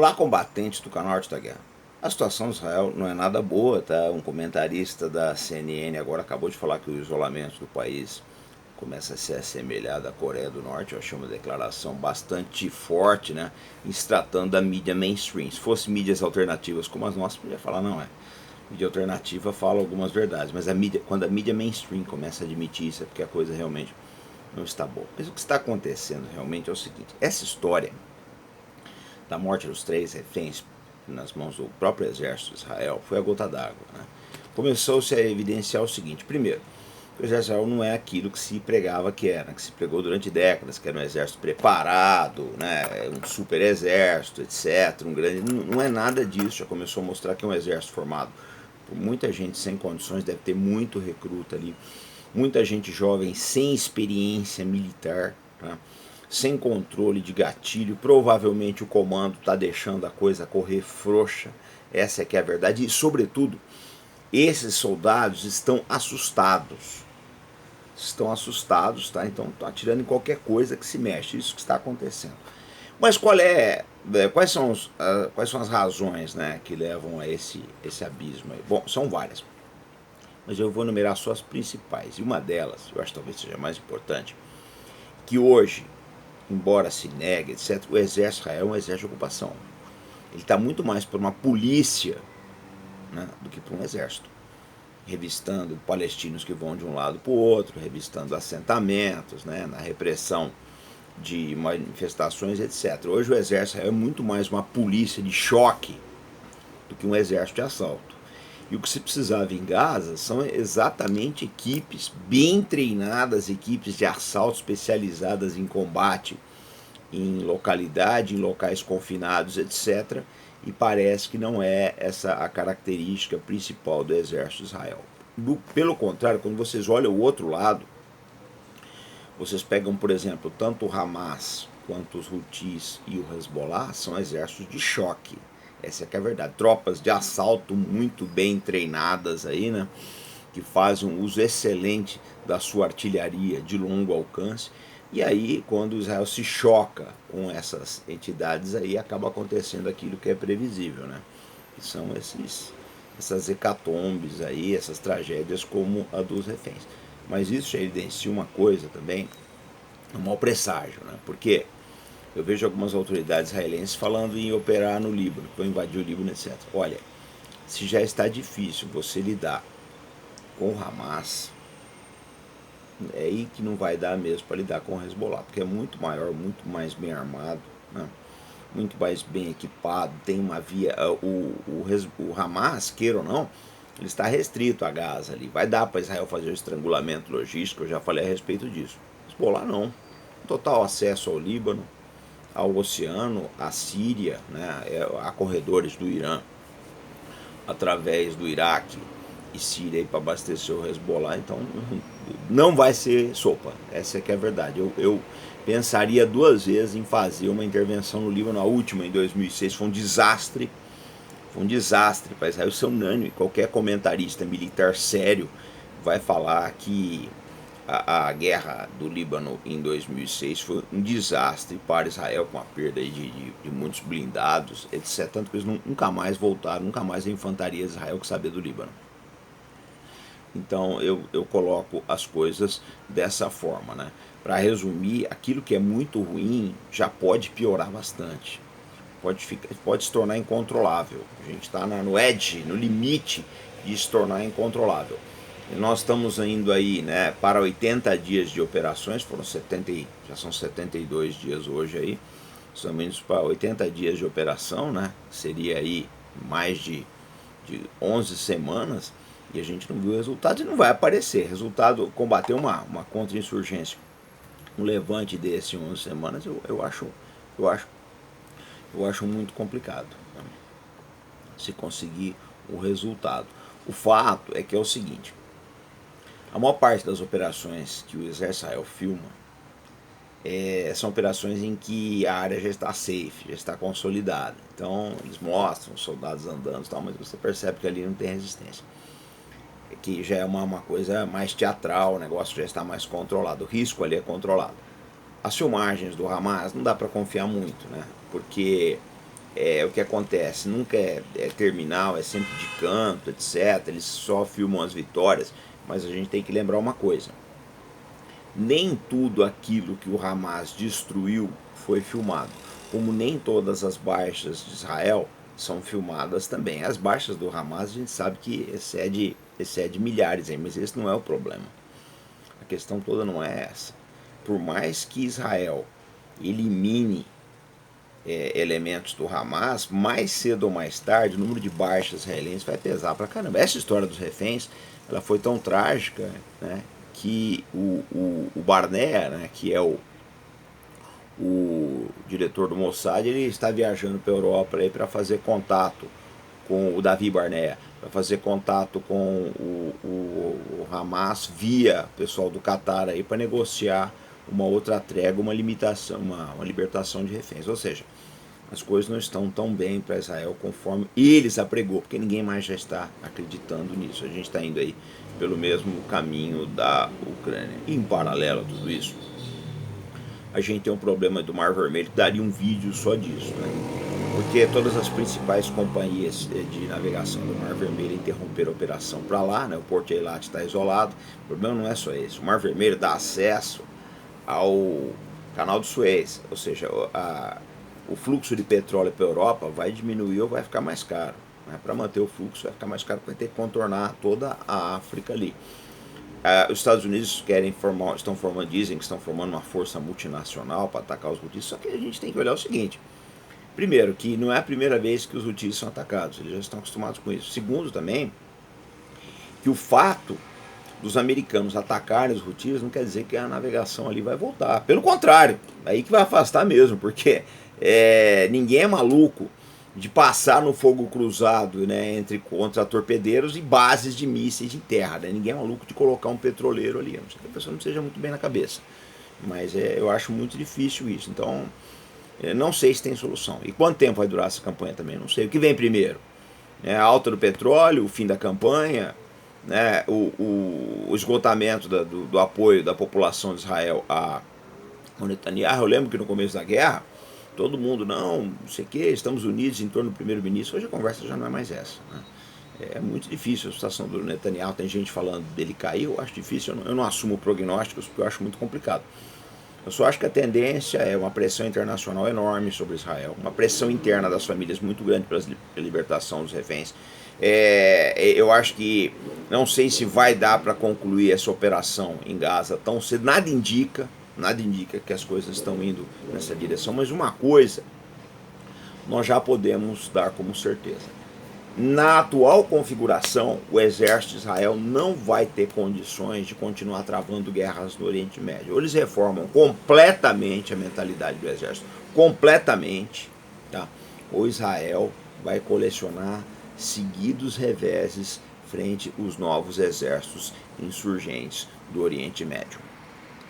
Olá, combatentes do canal Arte da Guerra. A situação de Israel não é nada boa, tá? Um comentarista da CNN agora acabou de falar que o isolamento do país começa a se assemelhar da Coreia do Norte. Eu achei uma declaração bastante forte, né? Em se tratando da mídia mainstream. Se fosse mídias alternativas como as nossas, podia falar, não é. Mídia alternativa fala algumas verdades, mas quando a mídia mainstream começa a admitir isso, é porque a coisa realmente não está boa. Mas o que está acontecendo realmente é o seguinte: essa história da morte dos 3 reféns nas mãos do próprio exército de Israel foi a gota d'água. Né? Começou-se a evidenciar o seguinte: primeiro, o exército de Israel não é aquilo que se pregava que era, que se pregou durante décadas, que era um exército preparado, né, um super exército, etc. Não é nada disso. Já começou a mostrar que é um exército formado por muita gente sem condições, deve ter muito recruta ali, muita gente jovem sem experiência militar, tá? Sem controle de gatilho. Provavelmente o comando está deixando a coisa correr frouxa, essa é que é a verdade. E sobretudo, esses soldados estão assustados, tá? Então estão atirando em qualquer coisa que se mexe, isso que está acontecendo. Mas quais são as razões, né, que levam a esse abismo aí? Bom, são várias, mas eu vou enumerar só as principais. E uma delas, eu acho que talvez seja a mais importante, que hoje, embora se negue, etc., o exército Israel é um exército de ocupação. Ele está muito mais por uma polícia, né, do que por um exército. Revistando palestinos que vão de um lado para o outro, revistando assentamentos, né, na repressão de manifestações, etc. Hoje o exército Israel é muito mais uma polícia de choque do que um exército de assalto. E o que se precisava em Gaza são exatamente equipes bem treinadas, equipes de assalto especializadas em combate em localidade, em locais confinados, etc. E parece que não é essa a característica principal do exército de Israel. Pelo contrário, quando vocês olham o outro lado, vocês pegam, por exemplo, tanto o Hamas quanto os Houthis e o Hezbollah são exércitos de choque. Essa é que é a verdade. Tropas de assalto muito bem treinadas aí, né? Que fazem um uso excelente da sua artilharia de longo alcance. E aí, quando Israel se choca com essas entidades, aí acaba acontecendo aquilo que é previsível, né? Que são essas hecatombes aí, essas tragédias como a dos reféns. Mas isso já evidencia uma coisa também, um mau presságio, né? Porque eu vejo algumas autoridades israelenses falando em operar no Líbano, que vão invadir o Líbano, etc. Olha, se já está difícil você lidar com o Hamas, é aí que não vai dar mesmo para lidar com o Hezbollah, porque é muito maior, muito mais bem armado, né? Muito mais bem equipado, tem uma via. O Hamas, queira ou não, ele está restrito a Gaza ali. Vai dar para Israel fazer o estrangulamento logístico, eu já falei a respeito disso. Hezbollah não. Total acesso ao Líbano, ao oceano, à Síria, né? Há corredores do Irã através do Iraque e Síria para abastecer o Hezbollah, então não vai ser sopa, essa é que é a verdade. Eu pensaria 2 vezes em fazer uma intervenção no Líbano. A última, em 2006, foi um desastre para Israel. Isso é unânime, qualquer comentarista militar sério vai falar que a guerra do Líbano em 2006 foi um desastre para Israel, com a perda de muitos blindados, etc. Tanto que eles nunca mais voltaram, nunca mais a infantaria de Israel que sabia do Líbano. Então eu coloco as coisas dessa forma, né? Para resumir, aquilo que é muito ruim já pode piorar bastante. Pode se tornar incontrolável. A gente está no edge, no limite de se tornar incontrolável. E nós estamos indo aí, né, para 80 dias de operações, já são 72 dias hoje aí. Estamos indo para 80 dias de operação, né? Seria aí mais de 11 semanas. E a gente não viu resultados e não vai aparecer. Resultado, combater uma contra-insurgência, um levante desse em 11 semanas, eu acho muito complicado, né, se conseguir o resultado. O fato é que é o seguinte: a maior parte das operações que o Exército Israel filma são operações em que a área já está safe, já está consolidada. Então eles mostram os soldados andando e tal, mas você percebe que ali não tem resistência, que já é uma coisa mais teatral, o negócio já está mais controlado, o risco ali é controlado. As filmagens do Hamas não dá para confiar muito, né? Porque o que acontece? Nunca é terminal, é sempre de canto, etc. Eles só filmam as vitórias, mas a gente tem que lembrar uma coisa. Nem tudo aquilo que o Hamas destruiu foi filmado, como nem todas as baixas de Israel são filmadas também. As baixas do Hamas a gente sabe que excede milhares, mas esse não é o problema. A questão toda não é essa. Por mais que Israel elimine elementos do Hamas, mais cedo ou mais tarde o número de baixas israelenses vai pesar pra caramba. Essa história dos reféns, ela foi tão trágica, né, que o Barnea, né, que é o diretor do Mossad, ele está viajando para a Europa para fazer contato com o Davi Barnea, para fazer contato com o Hamas via pessoal do Catar aí para negociar uma outra trégua, uma limitação, uma libertação de reféns. Ou seja, as coisas não estão tão bem para Israel conforme eles apregou, porque ninguém mais já está acreditando nisso. A gente está indo aí pelo mesmo caminho da Ucrânia. E em paralelo a tudo isso, a gente tem um problema do Mar Vermelho que daria um vídeo só disso, né? Porque todas as principais companhias de navegação do Mar Vermelho interromperam a operação para lá, né? O Porto Eilat está isolado. O problema não é só esse. O Mar Vermelho dá acesso ao Canal do Suez, ou seja, o fluxo de petróleo para a Europa vai diminuir ou vai ficar mais caro. Né? Para manter o fluxo vai ficar mais caro, vai ter que contornar toda a África ali. Os Estados Unidos dizem que estão formando uma força multinacional para atacar os Houthis, só que a gente tem que olhar o seguinte. Primeiro, que não é a primeira vez que os Houthis são atacados, eles já estão acostumados com isso. Segundo, também, que o fato dos americanos atacarem os Houthis não quer dizer que a navegação ali vai voltar. Pelo contrário, aí que vai afastar mesmo, porque ninguém é maluco de passar no fogo cruzado, né, contra torpedeiros e bases de mísseis em terra. Né? Ninguém é maluco de colocar um petroleiro ali. Não sei que a pessoa não esteja muito bem na cabeça. Mas eu acho muito difícil isso. Então, não sei se tem solução. E quanto tempo vai durar essa campanha também? Não sei. O que vem primeiro? A alta do petróleo, o fim da campanha, né, o esgotamento do apoio da população de Israel ao Netanyahu. Eu lembro que no começo da guerra, todo mundo, não sei o que, estamos unidos em torno do primeiro-ministro. Hoje a conversa já não é mais essa. Né? É muito difícil a situação do Netanyahu. Tem gente falando dele cair, eu acho difícil. Eu não assumo prognósticos porque eu acho muito complicado. Eu só acho que a tendência é uma pressão internacional enorme sobre Israel, uma pressão interna das famílias muito grande pela libertação dos reféns. Eu acho que, não sei se vai dar para concluir essa operação em Gaza tão cedo, nada indica que as coisas estão indo nessa direção, mas uma coisa nós já podemos dar como certeza. Na atual configuração, o exército de Israel não vai ter condições de continuar travando guerras no Oriente Médio. Ou eles reformam completamente a mentalidade do exército, completamente, tá? Ou Israel vai colecionar seguidos reveses frente aos novos exércitos insurgentes do Oriente Médio.